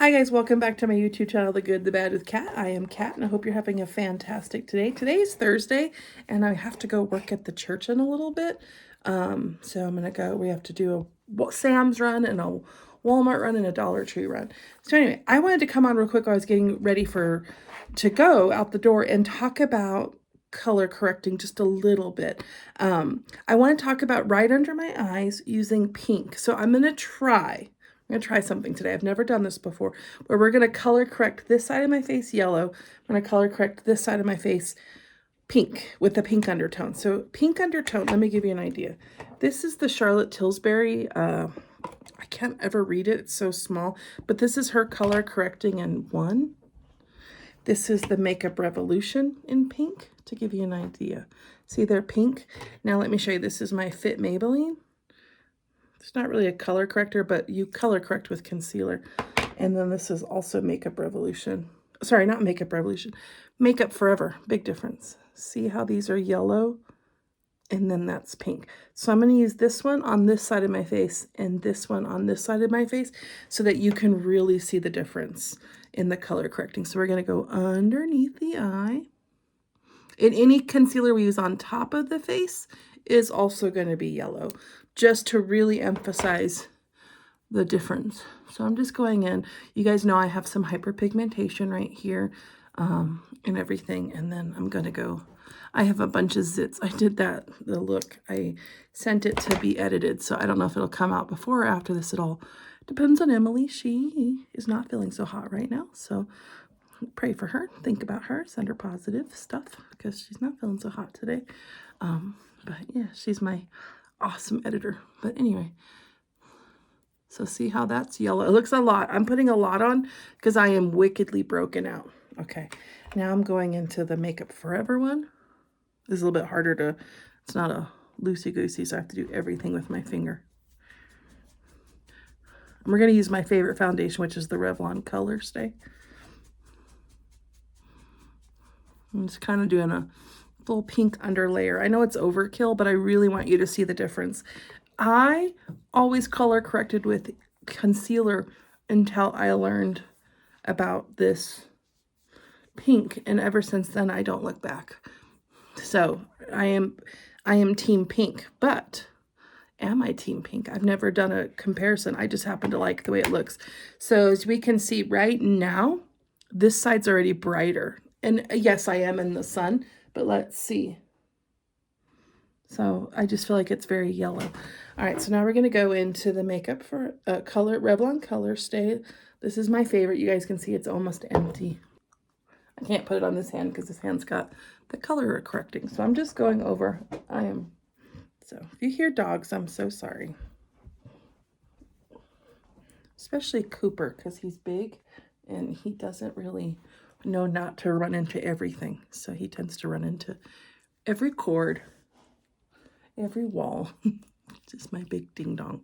Hi guys, welcome back to my YouTube channel, The Good, The Bad with Kat. I am Kat and I hope you're having a fantastic day. Today is Thursday and I have to go work at the church in a little bit. So I'm gonna go, we have to do a Sam's run and a Walmart run and a Dollar Tree run. So anyway, I wanted to come on real quick while I was getting ready to go out the door and talk about color correcting just a little bit. I want to talk about right under my eyes using pink. So I'm going to try something today. I've never done this before, where we're going to color correct this side of my face yellow. I'm going to color correct this side of my face pink with a pink undertone. So pink undertone, let me give you an idea. This is the Charlotte Tilbury. I can't ever read it. It's so small, but this is her color correcting in 1. This is the Makeup Revolution in pink, to give you an idea. See, they're pink. Now let me show you. This is my Fit Maybelline. It's not really a color corrector, but you color correct with concealer. And then this is also Makeup Revolution. Sorry, not Makeup Revolution. Makeup Forever. Big difference. See how these are yellow? And then that's pink. So I'm going to use this one on this side of my face and this one on this side of my face so that you can really see the difference in the color correcting. So we're going to go underneath the eye. And any concealer we use on top of the face is also going to be yellow, just to really emphasize the difference. So I'm just going in. You guys know I have some hyperpigmentation right here and everything. And then I'm going to go. I have a bunch of zits. I did the look. I sent it to be edited, so I don't know if it'll come out before or after this at all. Depends on Emily. She is not feeling so hot right now, so pray for her. Think about her. Send her positive stuff because she's not feeling so hot today. But yeah, she's my awesome editor. But anyway, so see how that's yellow. It looks a lot. I'm putting a lot on because I am wickedly broken out. Okay, now I'm going into the Makeup Forever one. This is a little bit harder to, it's not a loosey-goosey, so I have to do everything with my finger. And we're going to use my favorite foundation, which is the Revlon Color Stay. I'm just kind of doing a little pink underlayer. I know it's overkill, but I really want you to see the difference. I always color corrected with concealer until I learned about this pink, and ever since then I don't look back. So I am team pink, but am I team pink? I've never done a comparison. I just happen to like the way it looks. So as we can see right now, this side's already brighter. And yes, I am in the sun, but let's see. So I just feel like it's very yellow. All right, so now we're going to go into the Makeup for Revlon Color Stay. This is my favorite. You guys can see it's almost empty. I can't put it on this hand because this hand's got the color correcting. So I'm just going over. So if you hear dogs, I'm so sorry. Especially Cooper, because he's big and he doesn't really know not to run into everything. So he tends to run into every cord, every wall. Just my big ding dong.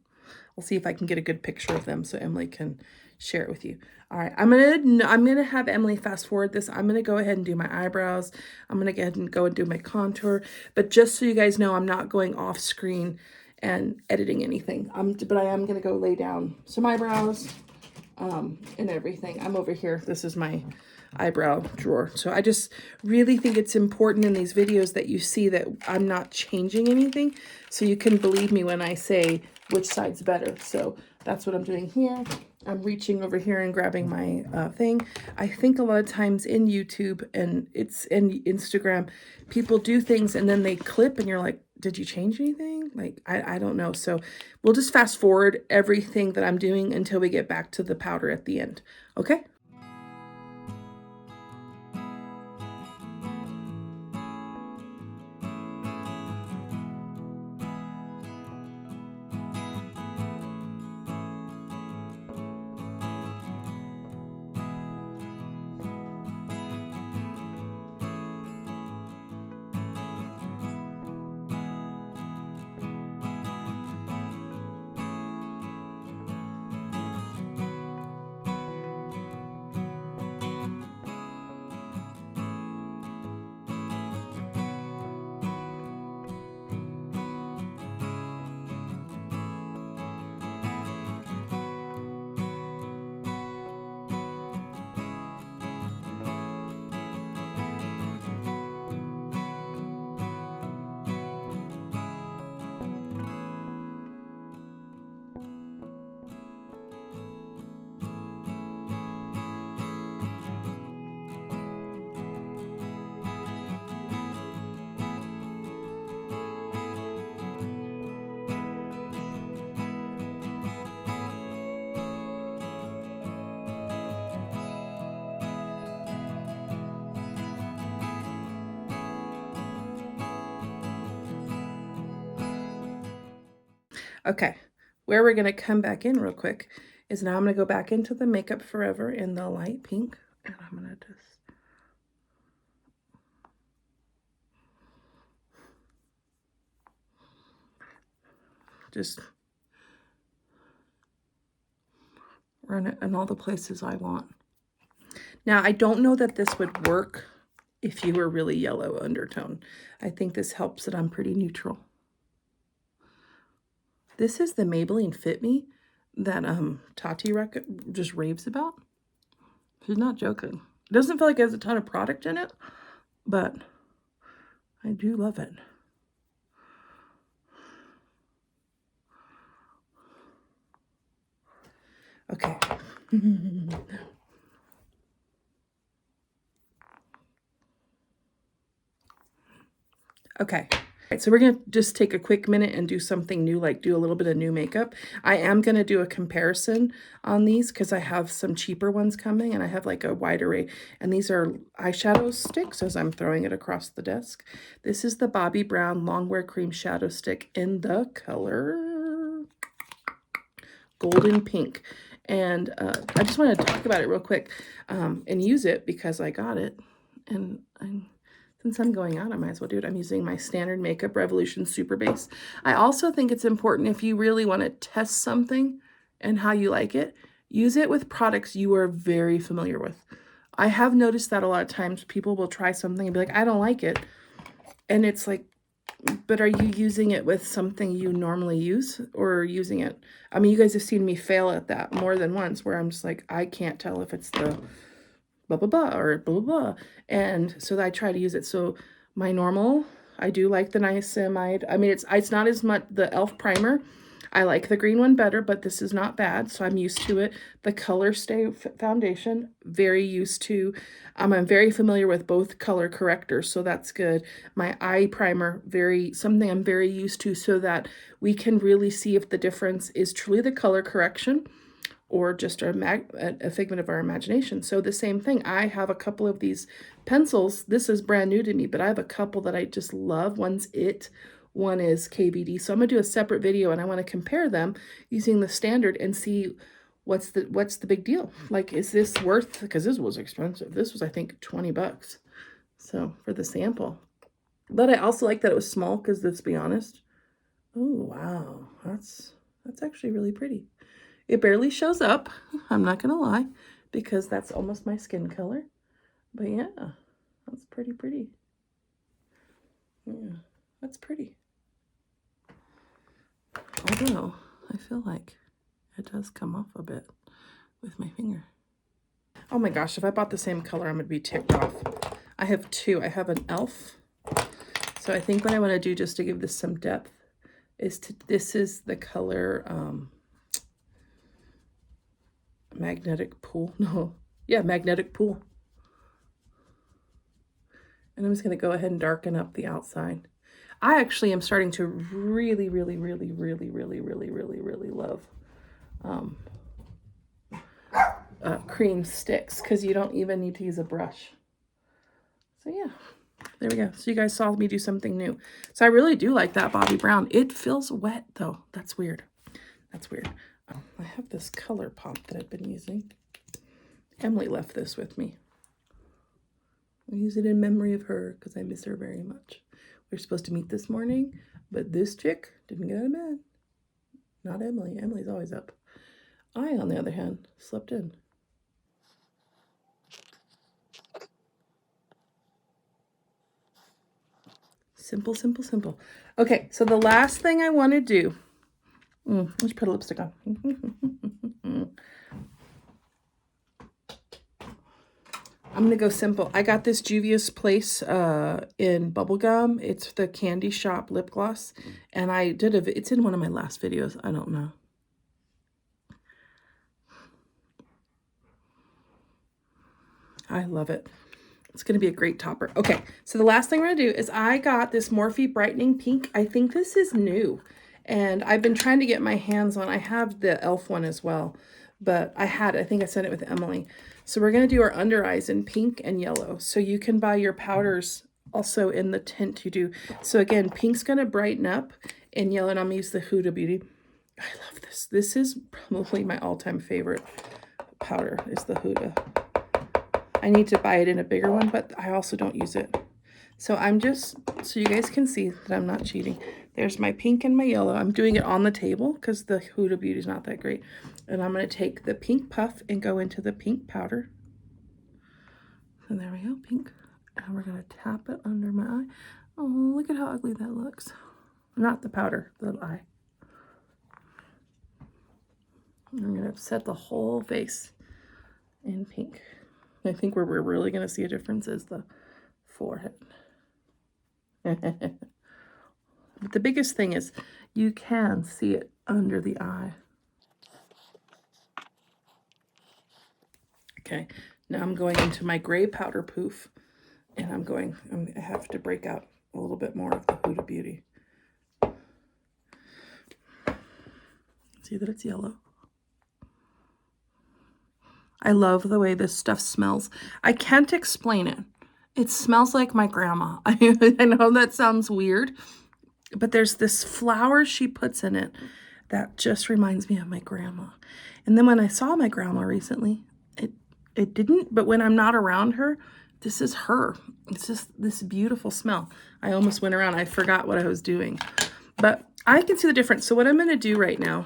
I'll see if I can get a good picture of them so Emily can share it with you. All right, I'm gonna have Emily fast forward this. I'm gonna go ahead and do my eyebrows. I'm gonna go ahead and go and do my contour. But just so you guys know, I'm not going off screen and editing anything. But I am gonna go lay down some eyebrows and everything. I'm over here. This is my eyebrow drawer. So I just really think it's important in these videos that you see that I'm not changing anything, so you can believe me when I say which side's better. So that's what I'm doing here. I'm reaching over here and grabbing my thing. I think a lot of times in YouTube and it's in Instagram, people do things and then they clip and you're like, did you change anything? Like, I don't know. So we'll just fast forward everything that I'm doing until we get back to the powder at the end. Okay? Okay, where we're going to come back in real quick is now I'm going to go back into the Makeup Forever in the light pink. And I'm going to just run it in all the places I want. Now, I don't know that this would work if you were really yellow undertone. I think this helps that I'm pretty neutral. This is the Maybelline Fit Me that Tati just raves about. She's not joking. It doesn't feel like it has a ton of product in it, but I do love it. Okay. Okay. Right, so we're going to just take a quick minute and do something new, like do a little bit of new makeup. I am going to do a comparison on these because I have some cheaper ones coming and I have like a wide array. And these are eyeshadow sticks as I'm throwing it across the desk. This is the Bobbi Brown Longwear Cream Shadow Stick in the color Golden Pink. And I just wanted to talk about it real quick and use it because I got it. And since I'm going out, I might as well do it. I'm using my Standard Makeup Revolution Super Base. I also think it's important if you really want to test something and how you like it, use it with products you are very familiar with. I have noticed that a lot of times people will try something and be like, I don't like it. And it's like, but are you using it with something you normally use or using it? I mean, you guys have seen me fail at that more than once where I'm just like, I can't tell if it's the blah, blah, blah, or blah, blah, blah. And so I try to use it. So my normal, I do like the niacinamide. I mean, it's not as much the e.l.f. primer. I like the green one better, but this is not bad. So I'm used to it. The Color Stay foundation, very used to. I'm very familiar with both color correctors, so that's good. My eye primer, something I'm very used to so that we can really see if the difference is truly the color correction or just a figment of our imagination. So the same thing, I have a couple of these pencils. This is brand new to me, but I have a couple that I just love. One's IT, one is KBD. So I'm gonna do a separate video and I wanna compare them using the standard and see what's the big deal. Like, is this worth, because this was expensive. This was, I think, 20 bucks. So for the sample. But I also like that it was small because let's be honest. Oh, wow, that's actually really pretty. It barely shows up, I'm not gonna lie, because that's almost my skin color. But yeah, that's pretty. Yeah, that's pretty. Although, I feel like it does come off a bit with my finger. Oh my gosh, if I bought the same color, I'm gonna be ticked off. I have two. I have an e.l.f. So I think what I wanna do just to give this some depth is this is the color, Magnetic Pool. No. Yeah, Magnetic Pool. And I'm just going to go ahead and darken up the outside. I actually am starting to really love cream sticks because you don't even need to use a brush. So yeah, there we go. So you guys saw me do something new. So I really do like that Bobbi Brown. It feels wet though. That's weird. That's weird. I have this color pop that I've been using. Emily left this with me. I use it in memory of her because I miss her very much. We were supposed to meet this morning, but this chick didn't get out of bed. Not Emily. Emily's always up. I, on the other hand, slept in. Simple, simple, simple. Okay, so the last thing I want to do, let's put a lipstick on. I'm going to go simple. I got this Juvia's Place in Bubblegum. It's the Candy Shop lip gloss. And I did it's in one of my last videos. I don't know. I love it. It's going to be a great topper. Okay, so the last thing we're going to do is I got this Morphe Brightening Pink. I think this is new. And I've been trying to get my hands on. I have the e.l.f. one as well. But I think I sent it with Emily. So we're going to do our under eyes in pink and yellow. So you can buy your powders also in the tint you do. So again, pink's going to brighten up in yellow. And I'm going to use the Huda Beauty. I love this. This is probably my all-time favorite powder is the Huda. I need to buy it in a bigger one, but I also don't use it. So I'm just, so you guys can see that I'm not cheating. There's my pink and my yellow. I'm doing it on the table because the Huda Beauty is not that great. And I'm going to take the pink puff and go into the pink powder. So there we go, pink. And we're going to tap it under my eye. Oh, look at how ugly that looks. Not the powder, the eye. I'm going to set the whole face in pink. I think where we're really going to see a difference is the forehead. But the biggest thing is you can see it under the eye. Okay, now I'm going into my gray powder poof, and I have to break out a little bit more of the Huda Beauty. See that it's yellow. I love the way this stuff smells. I can't explain it. It smells like my grandma. I know that sounds weird, but there's this flower she puts in it that just reminds me of my grandma. And then when I saw my grandma recently, it didn't, but when I'm not around her, this is her. It's just this beautiful smell. I almost went around. I forgot what I was doing, but I can see the difference. So what I'm going to do right now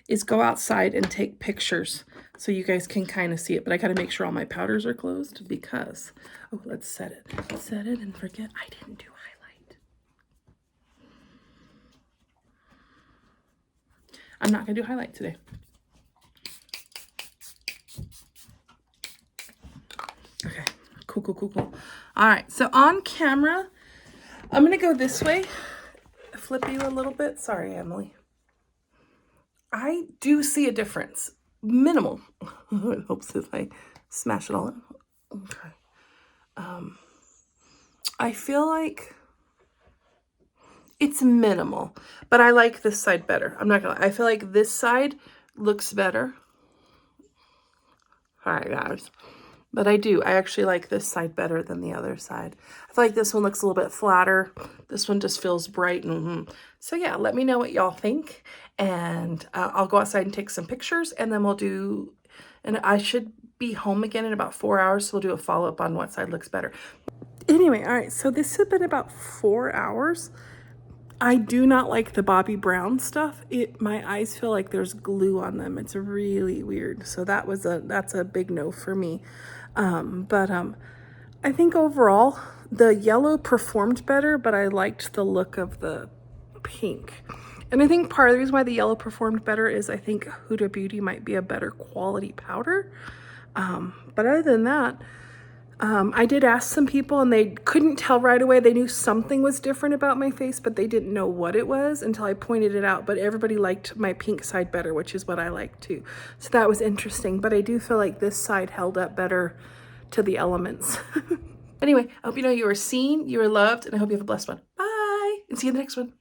is go outside and take pictures so you guys can kind of see it. But I got to make sure all my powders are closed because, oh, let's set it. Let's set it and forget I didn't do highlight. I'm not going to do highlight today. Okay, cool. All right, so on camera, I'm going to go this way, flip you a little bit. Sorry, Emily. I do see a difference. Minimal. It helps if I smash it all in. Okay. I feel like it's minimal, but I like this side better. I'm not gonna lie. I feel like this side looks better. All right, guys. But I actually like this side better than the other side. I feel like this one looks a little bit flatter. This one just feels bright. So yeah, let me know what y'all think. And I'll go outside and take some pictures and then we'll do, and I should be home again in about 4 hours. So we'll do a follow-up on what side looks better. Anyway, all right, so this has been about 4 hours. I do not like the Bobbi Brown stuff. My eyes feel like there's glue on them. It's really weird. So that's a big no for me. I think overall the yellow performed better, but I liked the look of the pink. And I think part of the reason why the yellow performed better is I think Huda Beauty might be a better quality powder. But other than that, I did ask some people and they couldn't tell right away. They knew something was different about my face, but they didn't know what it was until I pointed it out. But everybody liked my pink side better, which is what I like too. So that was interesting. But I do feel like this side held up better to the elements. Anyway, I hope you know you are seen, you are loved, and I hope you have a blessed one. Bye, and see you in the next one.